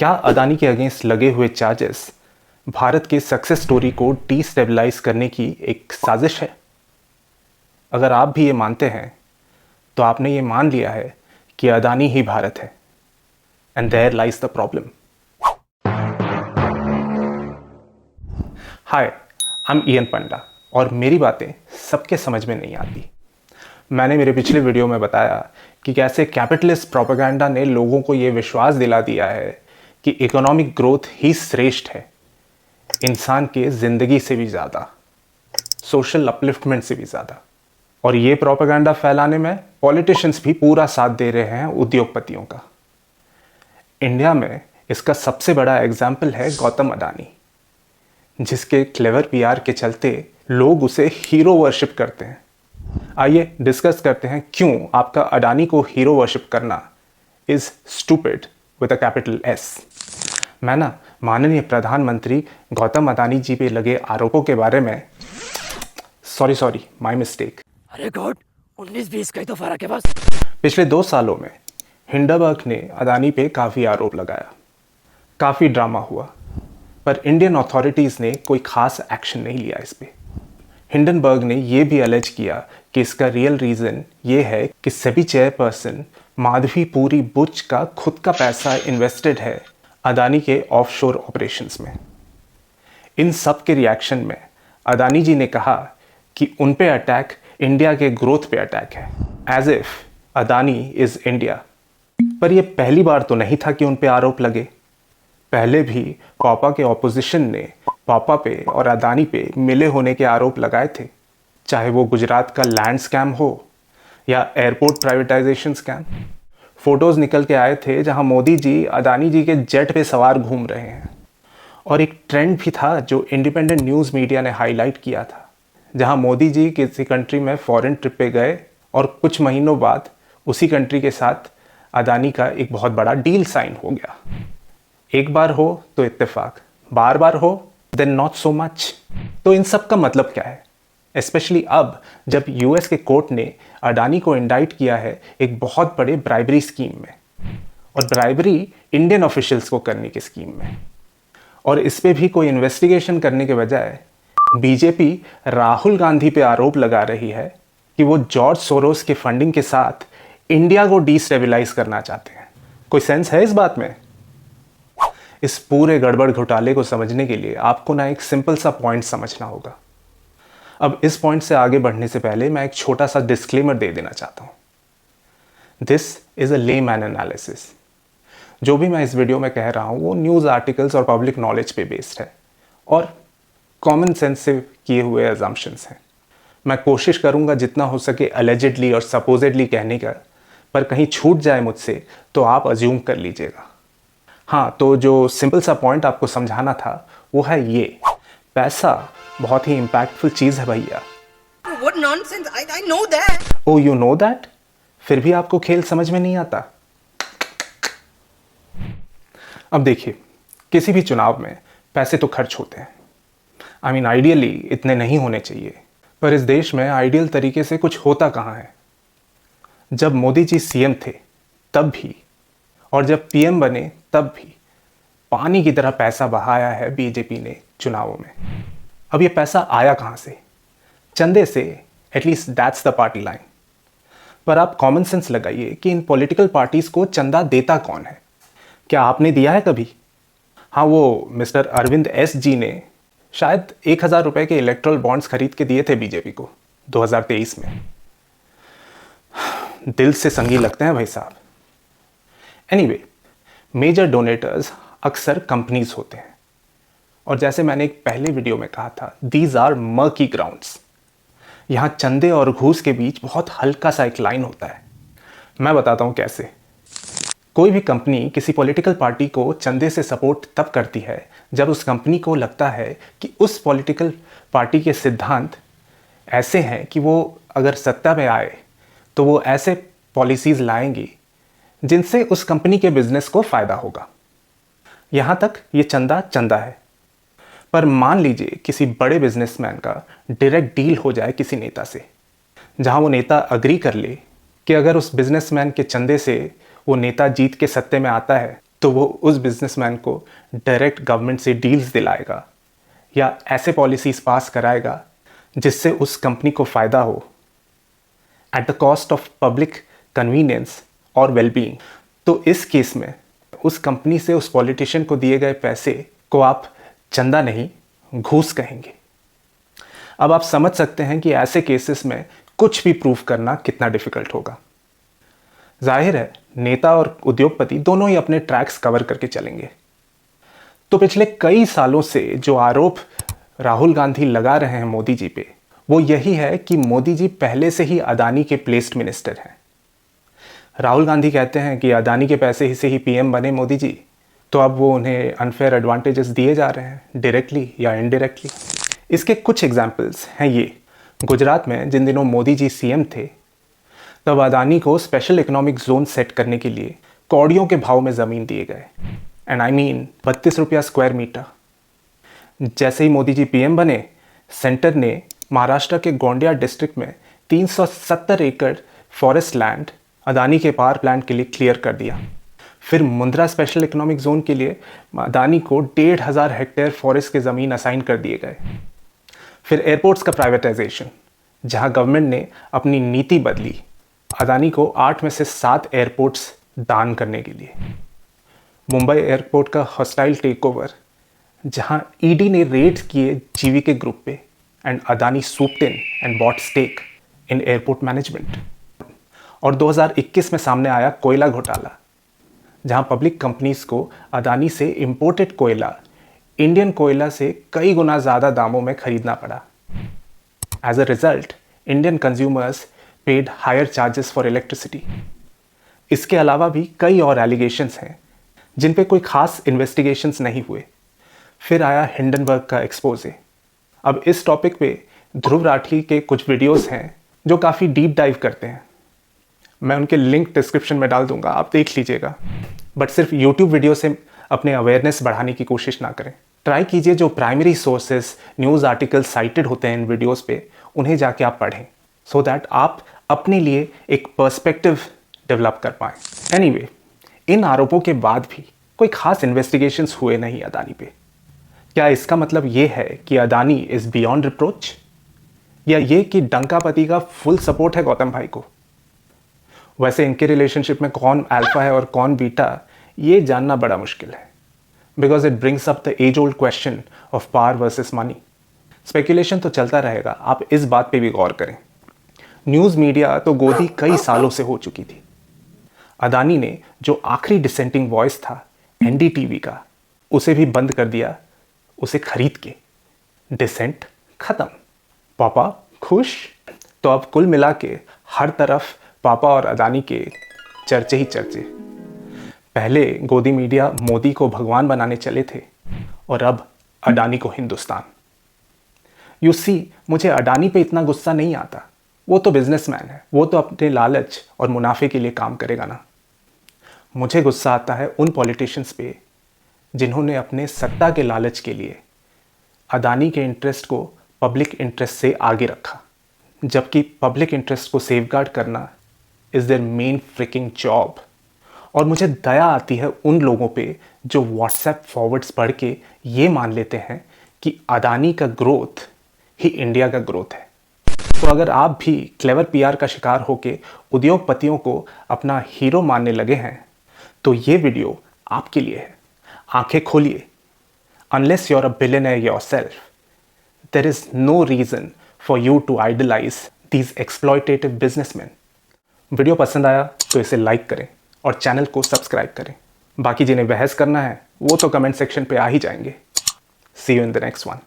क्या अदानी के अगेंस्ट लगे हुए चार्जेस भारत के सक्सेस स्टोरी को डिस्टेबलाइज करने की एक साजिश है? अगर आप भी ये मानते हैं तो आपने ये मान लिया है कि अदानी ही भारत है, and there lies the problem. Hi, I am Ian Panda और मेरी बातें सबके समझ में नहीं आती। मैंने मेरे पिछले वीडियो में बताया कि कैसे कैपिटलिस्ट प्रोपेगेंडा ने लोगों को ये विश्वास दिला दिया है कि इकोनॉमिक ग्रोथ ही श्रेष्ठ है, इंसान के ज़िंदगी से भी ज़्यादा, सोशल अपलिफ्टमेंट से भी ज़्यादा। और ये प्रोपेगेंडा फैलाने में पॉलिटिशियंस भी पूरा साथ दे रहे हैं उद्योगपतियों का। इंडिया में इसका सबसे बड़ा एग्जाम्पल है गौतम अडानी, जिसके क्लेवर पीआर के चलते लोग उसे हीरो वर्शिप करते हैं। आइए डिस्कस करते हैं क्यों आपका अडानी को हीरो वर्शिप करना is stupid with a capital S. मैं माननीय प्रधानमंत्री गौतम अडानी जी पे लगे आरोपों के बारे में सॉरी माय मिस्टेक। अरे गॉड, 19-20 का ही तो फर्क है बस। पिछले 2 सालों में हिंडनबर्ग ने अडानी पे काफ़ी आरोप लगाया, काफ़ी ड्रामा हुआ, पर इंडियन अथॉरिटीज़ ने कोई खास एक्शन नहीं लिया इस पे। हिंडनबर्ग ने यह भी अलेज किया कि इसका रियल रीज़न ये है कि सेबी चेयरपर्सन माधवीपुरी बुच का खुद का पैसा इन्वेस्टेड है अडानी के ऑफशोर ऑपरेशंस में। इन सब के रिएक्शन में अडानी जी ने कहा कि उन पे अटैक इंडिया के ग्रोथ पे अटैक है, as if Adani is India. पर यह पहली बार तो नहीं था कि उन पे आरोप लगे। पहले भी पापा के ऑपोजिशन ने पापा पे और अडानी पे मिले होने के आरोप लगाए थे, चाहे वो गुजरात का लैंड स्कैम हो या एयरपोर्ट प्राइवेटाइजेशन स्कैम। फोटोज़ निकल के आए थे जहां मोदी जी अडानी जी के जेट पे सवार घूम रहे हैं। और एक ट्रेंड भी था जो इंडिपेंडेंट न्यूज़ मीडिया ने हाईलाइट किया था, जहां मोदी जी किसी कंट्री में फॉरेन ट्रिप पे गए और कुछ महीनों बाद उसी कंट्री के साथ अडानी का एक बहुत बड़ा डील साइन हो गया। एक बार हो तो इत्तेफाक, बार बार हो देन नॉट सो मच। तो इन सब का मतलब क्या है, स्पेशली अब जब यूएस के कोर्ट ने अडानी को इंडाइट किया है एक बहुत बड़े ब्राइबरी स्कीम में, और ब्राइबरी इंडियन ऑफिशियल्स को करने की स्कीम में। और इस पे भी कोई इन्वेस्टिगेशन करने के बजाय बीजेपी राहुल गांधी पे आरोप लगा रही है कि वो जॉर्ज सोरोस के फंडिंग के साथ इंडिया को डिस्टेबलाइज करना चाहते हैं। कोई सेंस है इस बात में? इस पूरे गड़बड़ घोटाले को समझने के लिए आपको एक सिंपल सा पॉइंट समझना होगा। अब इस पॉइंट से आगे बढ़ने से पहले मैं एक छोटा सा डिस्क्लेमर दे देना चाहता हूं। This is a layman analysis. जो भी मैं इस वीडियो में कह रहा हूं वो न्यूज़ आर्टिकल्स और पब्लिक नॉलेज पे बेस्ड है और कॉमन सेंस से किए हुए अजम्पशंस हैं। मैं कोशिश करूंगा जितना हो सके अलेजेडली और सपोजेडली कहने का, पर कहीं छूट जाए मुझसे तो आप अज्यूम कर लीजिएगा। हाँ, तो जो सिंपल सा पॉइंट आपको समझाना था वो है ये: पैसा बहुत ही इम्पैक्टफुल चीज़ है भैया। What nonsense! I know that. Oh you know that? फिर भी आपको खेल समझ में नहीं आता। अब देखिए, किसी भी चुनाव में पैसे तो खर्च होते हैं। आई मीन आइडियली इतने नहीं होने चाहिए, पर इस देश में आइडियल तरीके से कुछ होता कहाँ है। जब मोदी जी सीएम थे तब भी, और जब पीएम बने तब भी पानी की तरह पैसा बहाया है बीजेपी ने चुनावों में। अब ये पैसा आया कहाँ से? चंदे से, at least that's the party line. पर आप कॉमन सेंस लगाइए कि इन पॉलिटिकल पार्टीज को चंदा देता कौन है? क्या आपने दिया है कभी? हाँ, वो मिस्टर अरविंद एस जी ने शायद 1000 रुपए के इलेक्ट्रल बॉन्ड्स खरीद के दिए थे बीजेपी को 2023 में। दिल से संगी लगते हैं भाई साहब। एनीवे, मेजर डोनेटर्स अक्सर कंपनीज होते हैं, और जैसे मैंने एक पहले वीडियो में कहा था, दीज आर मर्की ग्राउंड्स। यहाँ चंदे और घूस के बीच बहुत हल्का सा एक लाइन होता है। मैं बताता हूँ कैसे। कोई भी कंपनी किसी पॉलिटिकल पार्टी को चंदे से सपोर्ट तब करती है जब उस कंपनी को लगता है कि उस पॉलिटिकल पार्टी के सिद्धांत ऐसे हैं कि वो अगर सत्ता में आए तो वो ऐसे पॉलिसीज़ लाएंगी जिनसे उस कंपनी के बिजनेस को फ़ायदा होगा। यहाँ तक ये चंदा है। पर मान लीजिए किसी बड़े बिजनेसमैन का डायरेक्ट डील हो जाए किसी नेता से, जहाँ वो नेता अग्री कर ले कि अगर उस बिजनेसमैन के चंदे से वो नेता जीत के सत्ते में आता है तो वो उस बिजनेसमैन को डायरेक्ट गवर्नमेंट से डील्स दिलाएगा या ऐसे पॉलिसीज पास कराएगा जिससे उस कंपनी को फ़ायदा हो at the cost of public convenience और वेलबींग। तो इस केस में उस कंपनी से उस पॉलिटिशियन को दिए गए पैसे को आप चंदा नहीं घूस कहेंगे। अब आप समझ सकते हैं कि ऐसे केसेस में कुछ भी प्रूफ करना कितना डिफिकल्ट होगा। जाहिर है नेता और उद्योगपति दोनों ही अपने ट्रैक्स कवर करके चलेंगे। तो पिछले कई सालों से जो आरोप राहुल गांधी लगा रहे हैं मोदी जी पे, वो यही है कि मोदी जी पहले से ही अदानी के प्लेस्ड मिनिस्टर हैं। राहुल गांधी कहते हैं कि अदानी के पैसे ही से ही पीएम बने मोदी जी, तो अब वो उन्हें अनफेयर एडवांटेजेस दिए जा रहे हैं डायरेक्टली या इनडायरेक्टली। इसके कुछ एग्जाम्पल्स हैं ये। गुजरात में जिन दिनों मोदी जी सीएम थे, तब अदानी को स्पेशल इकोनॉमिक जोन सेट करने के लिए कौड़ियों के भाव में ज़मीन दिए गए, एंड आई मीन 32 रुपया स्क्वायर मीटर। जैसे ही मोदी जी पीएम बने, सेंटर ने महाराष्ट्र के गोंडिया डिस्ट्रिक्ट में 370 एकड़ फॉरेस्ट लैंड अदानी के पावर प्लांट के लिए क्लियर कर दिया। फिर मुंद्रा स्पेशल इकोनॉमिक जोन के लिए अदानी को 1,500 हेक्टेयर फॉरेस्ट के ज़मीन असाइन कर दिए गए। फिर एयरपोर्ट्स का प्राइवेटाइजेशन, जहां गवर्नमेंट ने अपनी नीति बदली, अदानी को 8 में से 7 एयरपोर्ट्स दान करने के लिए। मुंबई एयरपोर्ट का हॉस्टाइल टेकओवर, जहां ईडी ने रेड किए जीवीके ग्रुप पे, and Adani swooped in and bought stake in airport management. और 2021 में सामने आया कोयला घोटाला, जहां पब्लिक कंपनीज को अदानी से इंपोर्टेड कोयला इंडियन कोयला से कई गुना ज़्यादा दामों में खरीदना पड़ा। As a result Indian consumers paid higher charges for electricity. इसके अलावा भी कई और एलिगेशंस हैं जिन पे कोई खास इन्वेस्टिगेशंस नहीं हुए। फिर आया हिंडनबर्ग का एक्सपोजे। अब इस टॉपिक पे ध्रुव राठी के कुछ वीडियोस हैं जो काफ़ी डीप डाइव करते हैं। मैं उनके लिंक डिस्क्रिप्शन में डाल दूंगा, आप देख लीजिएगा। बट सिर्फ यूट्यूब वीडियो से अपने अवेयरनेस बढ़ाने की कोशिश ना करें। ट्राई कीजिए जो primary sources news article cited होते हैं इन वीडियोस पे, उन्हें जाके आप पढ़ें, सो दैट आप अपने लिए एक पर्सपेक्टिव डेवलप कर पाएँ। एनीवे, इन आरोपों के बाद भी कोई खास इन्वेस्टिगेशंस हुए नहीं अदानी पे। क्या इसका मतलब ये है कि अदानी इज़ बियॉन्ड रिप्रोच, या ये कि डंकापति का फुल सपोर्ट है गौतम भाई को? वैसे इनके रिलेशनशिप में कौन अल्फा है और कौन बीटा, ये जानना बड़ा मुश्किल है, because it brings up the age old question of power versus money. Speculation तो चलता रहेगा, आप इस बात पे भी गौर करें। न्यूज़ मीडिया तो गोदी कई सालों से हो चुकी थी। अदानी ने जो आखिरी डिसेंटिंग वॉइस था एनडीटीवी का, उसे भी बंद कर दिया, उसे खरीद के। डिसेंट खत्म, पापा खुश। तो अब कुल मिला के हर तरफ पापा और अदानी के चर्चे ही चर्चे। पहले गोदी मीडिया मोदी को भगवान बनाने चले थे, और अब अडानी को हिंदुस्तान। यू सी, मुझे अडानी पे इतना गुस्सा नहीं आता, वो तो बिजनेसमैन है, वो तो अपने लालच और मुनाफे के लिए काम करेगा ना। मुझे गुस्सा आता है उन पॉलिटिशियंस पे जिन्होंने अपने सत्ता के लालच के लिए अदानी के इंटरेस्ट को पब्लिक इंटरेस्ट से आगे रखा, जबकि पब्लिक इंटरेस्ट को सेफगार्ड करना is their main freaking job. और मुझे दया आती है उन लोगों पे जो व्हाट्सएप फॉरवर्ड्स पढ़ के ये मान लेते हैं कि अदानी का ग्रोथ ही इंडिया का ग्रोथ है। तो अगर आप भी क्लेवर पीआर का शिकार होके उद्योगपतियों को अपना हीरो मानने लगे हैं, तो ये वीडियो आपके लिए है। आंखें खोलिए। Unless you're a billionaire yourself, there is no reason for you to idolize these exploitative businessmen. Video पसंद आया तो इसे लाइक करें और चैनल को सब्सक्राइब करें। बाकी जिन्हें बहस करना है वो तो कमेंट सेक्शन पे आ ही जाएंगे। See you in the next one.